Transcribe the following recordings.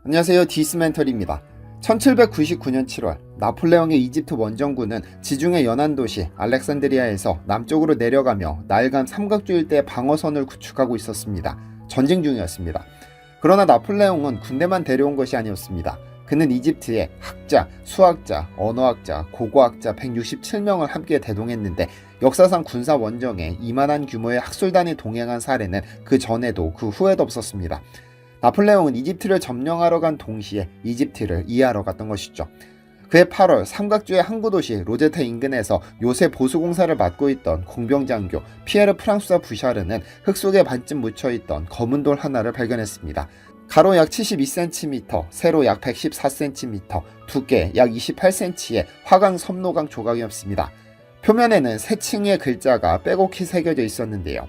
안녕하세요. 디스멘털입니다. 1799년 7월 나폴레옹의 이집트 원정군은 지중해 연안 도시 알렉산드리아에서 남쪽으로 내려가며 나일강 삼각주 일대의 방어선을 구축하고 있었습니다. 전쟁 중이었습니다. 그러나 나폴레옹은 군대만 데려온 것이 아니었습니다. 그는 이집트에 학자, 수학자, 언어학자, 고고학자 167명을 함께 대동했는데 역사상 군사 원정에 이만한 규모의 학술단이 동행한 사례는 그 전에도 그 후에도 없었습니다. 나폴레옹은 이집트를 점령하러 간 동시에 이집트를 이해하러 갔던 것이죠. 그해 8월 삼각주의 항구 도시 로제타 인근에서 요새 보수공사를 맡고 있던 공병장교 피에르 프랑수와 부샤르는 흙 속에 반쯤 묻혀있던 검은 돌 하나를 발견했습니다. 가로 약 72cm, 세로 약 114cm, 두께 약 28cm의 화강 섬노강 조각이었습니다. 표면에는 세 층의 글자가 빼곡히 새겨져 있었는데요.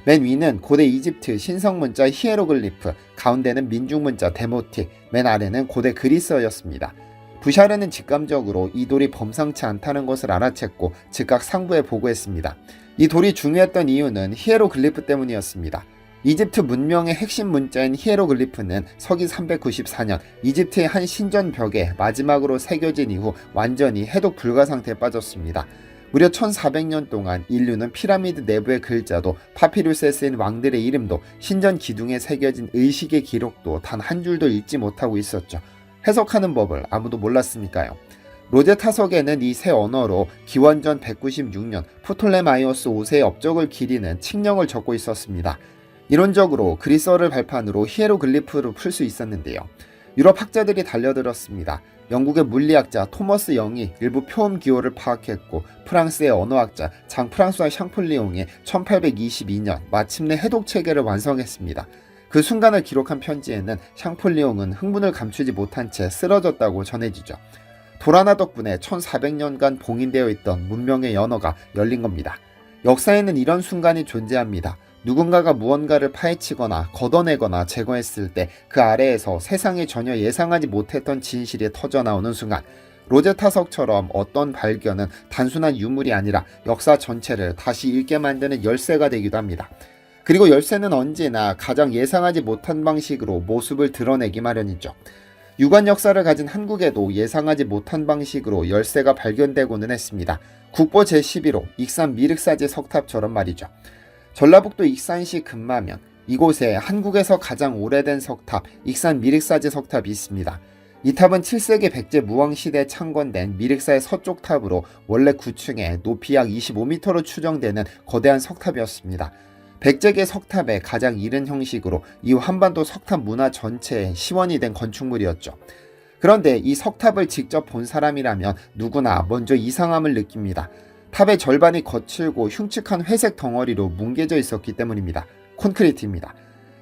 맨 위는 고대 이집트 신성문자 히에로글리프, 가운데는 민중문자 데모틱, 맨 아래는 고대 그리스어였습니다. 부샤르는 직감적으로 이 돌이 범상치 않다는 것을 알아챘고 즉각 상부에 보고했습니다. 이 돌이 중요했던 이유는 히에로글리프 때문이었습니다. 이집트 문명의 핵심 문자인 히에로글리프는 서기 394년 이집트의 한 신전벽에 마지막으로 새겨진 이후 완전히 해독 불가 상태에 빠졌습니다. 무려 1400년 동안 인류는 피라미드 내부의 글자도 파피루스에 쓰인 왕들의 이름도 신전 기둥에 새겨진 의식의 기록도 단 한 줄도 읽지 못하고 있었죠. 해석하는 법을 아무도 몰랐으니까요. 로제타석에는 이 새 언어로 기원전 196년 프톨레마이오스 5세의 업적을 기리는 칙령을 적고 있었습니다. 이론적으로 그리스어를 발판으로 히에로글리프를 풀 수 있었는데요. 유럽 학자들이 달려들었습니다. 영국의 물리학자 토머스 영이 일부 표음 기호를 파악했고 프랑스의 언어학자 장 프랑수아 샹폴리옹이 1822년 마침내 해독 체계를 완성했습니다. 그 순간을 기록한 편지에는 샹폴리옹은 흥분을 감추지 못한 채 쓰러졌다고 전해지죠. 돌 하나 덕분에 1400년간 봉인되어 있던 문명의 연어가 열린 겁니다. 역사에는 이런 순간이 존재합니다. 누군가가 무언가를 파헤치거나 걷어내거나 제거했을 때 그 아래에서 세상에 전혀 예상하지 못했던 진실이 터져나오는 순간, 로제타석처럼 어떤 발견은 단순한 유물이 아니라 역사 전체를 다시 읽게 만드는 열쇠가 되기도 합니다. 그리고 열쇠는 언제나 가장 예상하지 못한 방식으로 모습을 드러내기 마련이죠. 유관 역사를 가진 한국에도 예상하지 못한 방식으로 열쇠가 발견되고는 했습니다. 국보 제11호 익산 미륵사지 석탑처럼 말이죠. 전라북도 익산시 금마면, 이곳에 한국에서 가장 오래된 석탑 익산 미륵사지 석탑이 있습니다. 이 탑은 7세기 백제 무왕시대에 창건된 미륵사의 서쪽 탑으로 원래 9층에 높이 약 25m로 추정되는 거대한 석탑이었습니다. 백제계 석탑의 가장 이른 형식으로 이후 한반도 석탑 문화 전체의 시원이 된 건축물이었죠. 그런데 이 석탑을 직접 본 사람이라면 누구나 먼저 이상함을 느낍니다. 탑의 절반이 거칠고 흉측한 회색 덩어리로 뭉개져 있었기 때문입니다. 콘크리트입니다.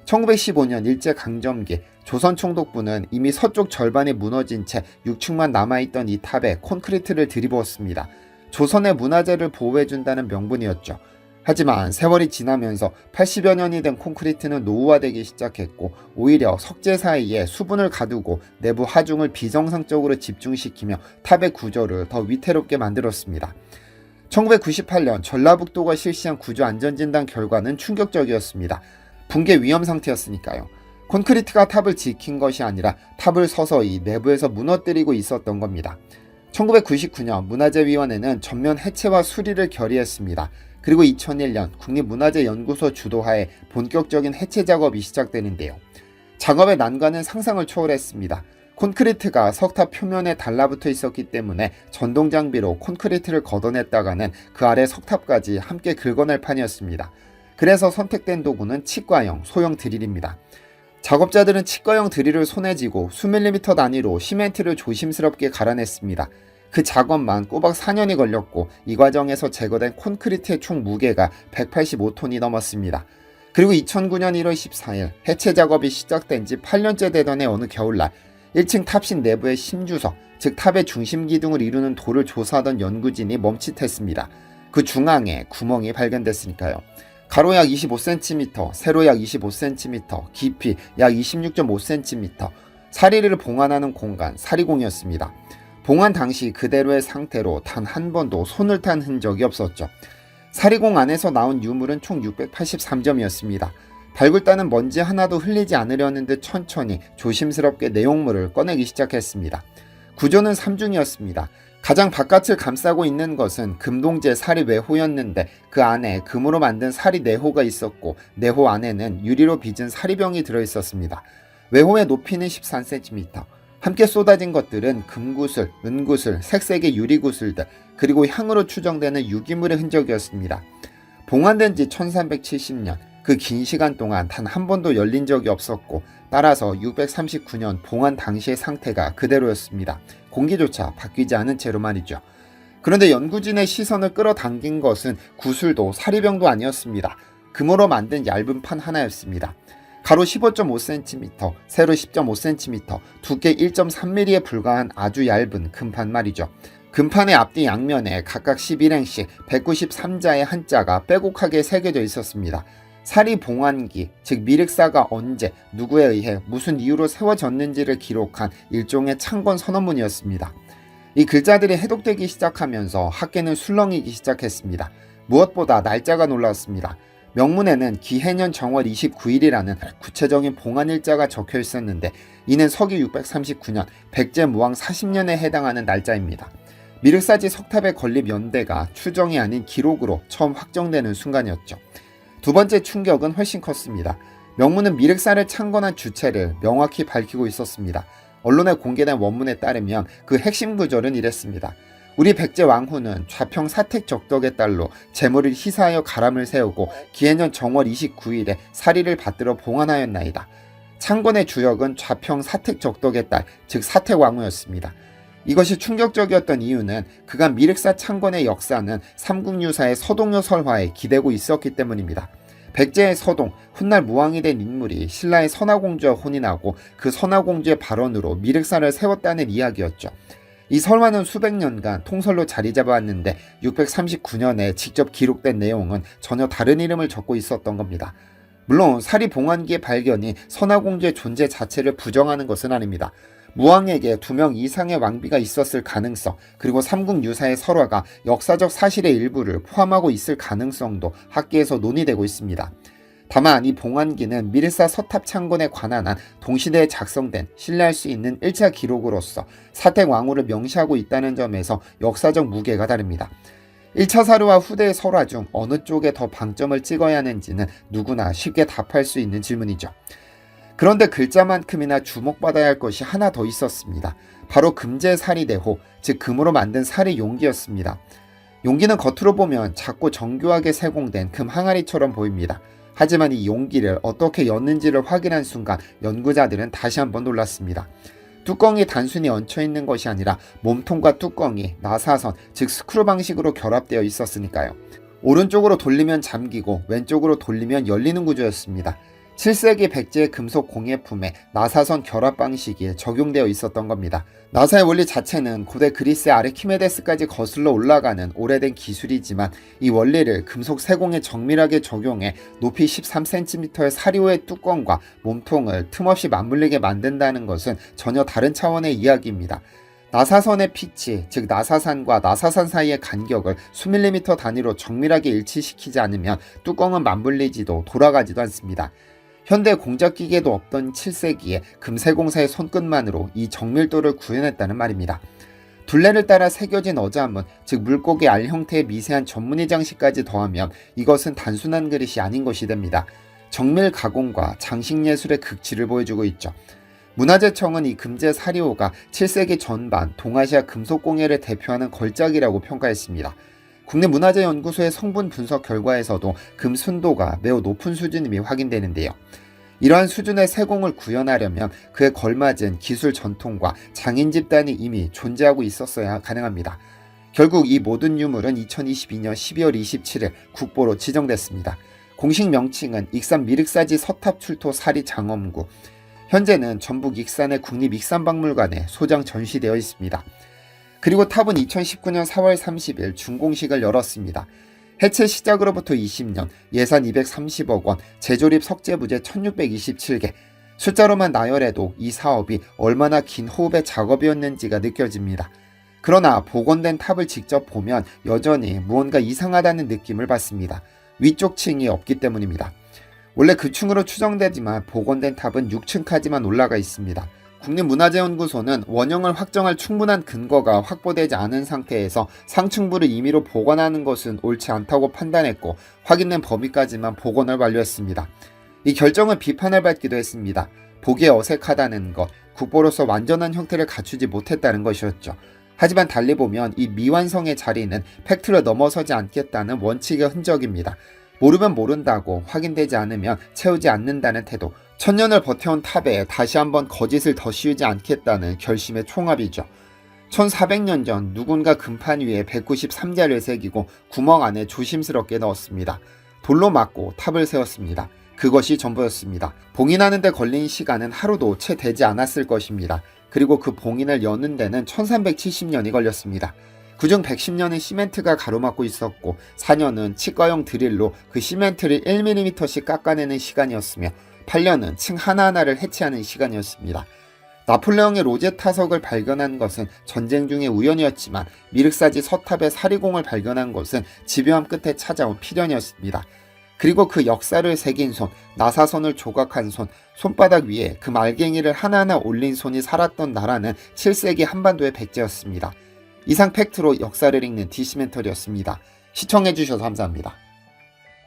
1915년 일제강점기 조선총독부는 이미 서쪽 절반이 무너진 채 6층만 남아있던 이 탑에 콘크리트를 들이부었습니다. 조선의 문화재를 보호해준다는 명분이었죠. 하지만 세월이 지나면서 80여 년이 된 콘크리트는 노후화되기 시작했고 오히려 석재 사이에 수분을 가두고 내부 하중을 비정상적으로 집중시키며 탑의 구조를 더 위태롭게 만들었습니다. 1998년 전라북도가 실시한 구조안전진단 결과는 충격적이었습니다. 붕괴 위험 상태였으니까요. 콘크리트가 탑을 지킨 것이 아니라 탑을 서서히 내부에서 무너뜨리고 있었던 겁니다. 1999년 문화재위원회는 전면 해체와 수리를 결의했습니다. 그리고 2001년 국립문화재연구소 주도하에 본격적인 해체 작업이 시작되는데요. 작업의 난관은 상상을 초월했습니다. 콘크리트가 석탑 표면에 달라붙어 있었기 때문에 전동장비로 콘크리트를 걷어냈다가는 그 아래 석탑까지 함께 긁어낼 판이었습니다. 그래서 선택된 도구는 치과형 소형 드릴입니다. 작업자들은 치과형 드릴을 손에 쥐고 수밀리미터 단위로 시멘트를 조심스럽게 갈아냈습니다. 그 작업만 꼬박 4년이 걸렸고 이 과정에서 제거된 콘크리트의 총 무게가 185톤이 넘었습니다. 그리고 2009년 1월 14일 해체 작업이 시작된 지 8년째 되던 해 어느 겨울날 1층 탑신 내부의 심주석, 즉 탑의 중심 기둥을 이루는 돌을 조사하던 연구진이 멈칫했습니다. 그 중앙에 구멍이 발견됐으니까요. 가로 약 25cm, 세로 약 25cm, 깊이 약 26.5cm, 사리를 봉안하는 공간, 사리공이었습니다. 봉안 당시 그대로의 상태로 단 한 번도 손을 탄 흔적이 없었죠. 사리공 안에서 나온 유물은 총 683점이었습니다. 발굴단은 먼지 하나도 흘리지 않으려는 듯 천천히 조심스럽게 내용물을 꺼내기 시작했습니다. 구조는 3중이었습니다. 가장 바깥을 감싸고 있는 것은 금동제 사리 외호였는데 그 안에 금으로 만든 사리 내호가 있었고 내호 안에는 유리로 빚은 사리병이 들어있었습니다. 외호의 높이는 13cm. 함께 쏟아진 것들은 금구슬, 은구슬, 색색의 유리구슬들 그리고 향으로 추정되는 유기물의 흔적이었습니다. 봉안된 지 1370년, 그 긴 시간 동안 단 한 번도 열린 적이 없었고 따라서 639년 봉안 당시의 상태가 그대로였습니다. 공기조차 바뀌지 않은 채로 말이죠. 그런데 연구진의 시선을 끌어당긴 것은 구슬도 사리병도 아니었습니다. 금으로 만든 얇은 판 하나였습니다. 가로 15.5cm, 세로 10.5cm, 두께 1.3mm에 불과한 아주 얇은 금판 말이죠. 금판의 앞뒤 양면에 각각 11행씩 193자의 한자가 빼곡하게 새겨져 있었습니다. 사리 봉안기, 즉 미륵사가 언제, 누구에 의해 무슨 이유로 세워졌는지를 기록한 일종의 창건 선언문이었습니다. 이 글자들이 해독되기 시작하면서 학계는 술렁이기 시작했습니다. 무엇보다 날짜가 놀라웠습니다. 명문에는 기해년 정월 29일이라는 구체적인 봉안일자가 적혀 있었는데 이는 서기 639년 백제무왕 40년에 해당하는 날짜입니다. 미륵사지 석탑의 건립 연대가 추정이 아닌 기록으로 처음 확정되는 순간이었죠. 두 번째 충격은 훨씬 컸습니다. 명문은 미륵사를 창건한 주체를 명확히 밝히고 있었습니다. 언론에 공개된 원문에 따르면 그 핵심 구절은 이랬습니다. 우리 백제 왕후는 좌평 사택 적덕의 딸로 재물을 희사하여 가람을 세우고 기해년 정월 29일에 사리를 받들어 봉안하였나이다. 창건의 주역은 좌평 사택 적덕의 딸, 즉 사택 왕후였습니다. 이것이 충격적이었던 이유는 그간 미륵사 창건의 역사는 삼국유사의 서동요 설화에 기대고 있었기 때문입니다. 백제의 서동, 훗날 무왕이 된 인물이 신라의 선화공주와 혼이 나고 그 선화공주의 발언으로 미륵사를 세웠다는 이야기였죠. 이 설화는 수백 년간 통설로 자리 잡아왔는데 639년에 직접 기록된 내용은 전혀 다른 이름을 적고 있었던 겁니다. 물론 사리 봉안기의 발견이 선화공주의 존재 자체를 부정하는 것은 아닙니다. 무왕에게 2명 이상의 왕비가 있었을 가능성, 그리고 삼국유사의 설화가 역사적 사실의 일부를 포함하고 있을 가능성도 학계에서 논의되고 있습니다. 다만 이 봉안기는 미륵사 서탑 창건에 관한 한 동시대에 작성된 신뢰할 수 있는 1차 기록으로서 사택 왕후를 명시하고 있다는 점에서 역사적 무게가 다릅니다. 1차 사료와 후대의 설화 중 어느 쪽에 더 방점을 찍어야 하는지는 누구나 쉽게 답할 수 있는 질문이죠. 그런데 글자만큼이나 주목받아야 할 것이 하나 더 있었습니다. 바로 금제사리대호, 즉 금으로 만든 사리 용기였습니다. 용기는 겉으로 보면 작고 정교하게 세공된 금 항아리처럼 보입니다. 하지만 이 용기를 어떻게 였는지를 확인한 순간 연구자들은 다시 한번 놀랐습니다. 뚜껑이 단순히 얹혀있는 것이 아니라 몸통과 뚜껑이 나사선, 즉 스크루 방식으로 결합되어 있었으니까요. 오른쪽으로 돌리면 잠기고 왼쪽으로 돌리면 열리는 구조였습니다. 7세기 백제의 금속 공예품에 나사선 결합 방식이 적용되어 있었던 겁니다. 나사의 원리 자체는 고대 그리스의 아르키메데스까지 거슬러 올라가는 오래된 기술이지만 이 원리를 금속 세공에 정밀하게 적용해 높이 13cm의 사리호의 뚜껑과 몸통을 틈없이 맞물리게 만든다는 것은 전혀 다른 차원의 이야기입니다. 나사선의 피치, 즉 나사산과 나사산 사이의 간격을 수밀리미터 단위로 정밀하게 일치시키지 않으면 뚜껑은 맞물리지도 돌아가지도 않습니다. 현대 공작기계도 없던 7세기에 금세공사의 손끝만으로 이 정밀도를 구현했다는 말입니다. 둘레를 따라 새겨진 어자문, 즉 물고기 알 형태의 미세한 전무늬 장식까지 더하면 이것은 단순한 그릇이 아닌 것이 됩니다. 정밀 가공과 장식예술의 극치를 보여주고 있죠. 문화재청은 이 금제 사리호가 7세기 전반 동아시아 금속공예를 대표하는 걸작이라고 평가했습니다. 국내문화재연구소의 성분 분석 결과에서도 금 순도가 매우 높은 수준임이 확인되는데요. 이러한 수준의 세공을 구현하려면 그에 걸맞은 기술 전통과 장인 집단이 이미 존재하고 있었어야 가능합니다. 결국 이 모든 유물은 2022년 12월 27일 국보로 지정됐습니다. 공식 명칭은 익산 미륵사지 서탑 출토 사리 장엄구. 현재는 전북 익산의 국립익산박물관에 소장 전시되어 있습니다. 그리고 탑은 2019년 4월 30일 준공식을 열었습니다. 해체 시작으로부터 20년, 예산 230억 원, 재조립 석재부재 1627개. 숫자로만 나열해도 이 사업이 얼마나 긴 호흡의 작업이었는지가 느껴집니다. 그러나 복원된 탑을 직접 보면 여전히 무언가 이상하다는 느낌을 받습니다. 위쪽 층이 없기 때문입니다. 원래 그 층으로 추정되지만 복원된 탑은 6층까지만 올라가 있습니다. 국립문화재연구소는 원형을 확정할 충분한 근거가 확보되지 않은 상태에서 상층부를 임의로 복원하는 것은 옳지 않다고 판단했고 확인된 범위까지만 복원을 완료했습니다. 이 결정은 비판을 받기도 했습니다. 보기에 어색하다는 것, 국보로서 완전한 형태를 갖추지 못했다는 것이었죠. 하지만 달리 보면 이 미완성의 자리는 팩트를 넘어서지 않겠다는 원칙의 흔적입니다. 모르면 모른다고, 확인되지 않으면 채우지 않는다는 태도, 천년을 버텨온 탑에 다시 한번 거짓을 더 씌우지 않겠다는 결심의 총합이죠. 1400년 전 누군가 금판 위에 193자를 새기고 구멍 안에 조심스럽게 넣었습니다. 돌로 막고 탑을 세웠습니다. 그것이 전부였습니다. 봉인하는 데 걸린 시간은 하루도 채 되지 않았을 것입니다. 그리고 그 봉인을 여는 데는 1370년이 걸렸습니다. 그중 110년은 시멘트가 가로막고 있었고 4년은 치과용 드릴로 그 시멘트를 1mm씩 깎아내는 시간이었으며 8년은 층 하나하나를 해체하는 시간이었습니다. 나폴레옹의 로제타석을 발견한 것은 전쟁 중의 우연이었지만 미륵사지 서탑의 사리공을 발견한 것은 집요함 끝에 찾아온 필연이었습니다. 그리고 그 역사를 새긴 손, 나사선을 조각한 손, 손바닥 위에 그 말갱이를 하나하나 올린 손이 살았던 나라는 7세기 한반도의 백제였습니다. 이상 팩트로 역사를 읽는 디시멘터리였습니다. 시청해주셔서 감사합니다.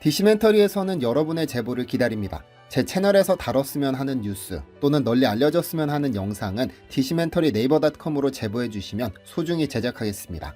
디시멘터리에서는 여러분의 제보를 기다립니다. 제 채널에서 다뤘으면 하는 뉴스 또는 널리 알려졌으면 하는 영상은 디시멘터리 네이버.com으로 제보해주시면 소중히 제작하겠습니다.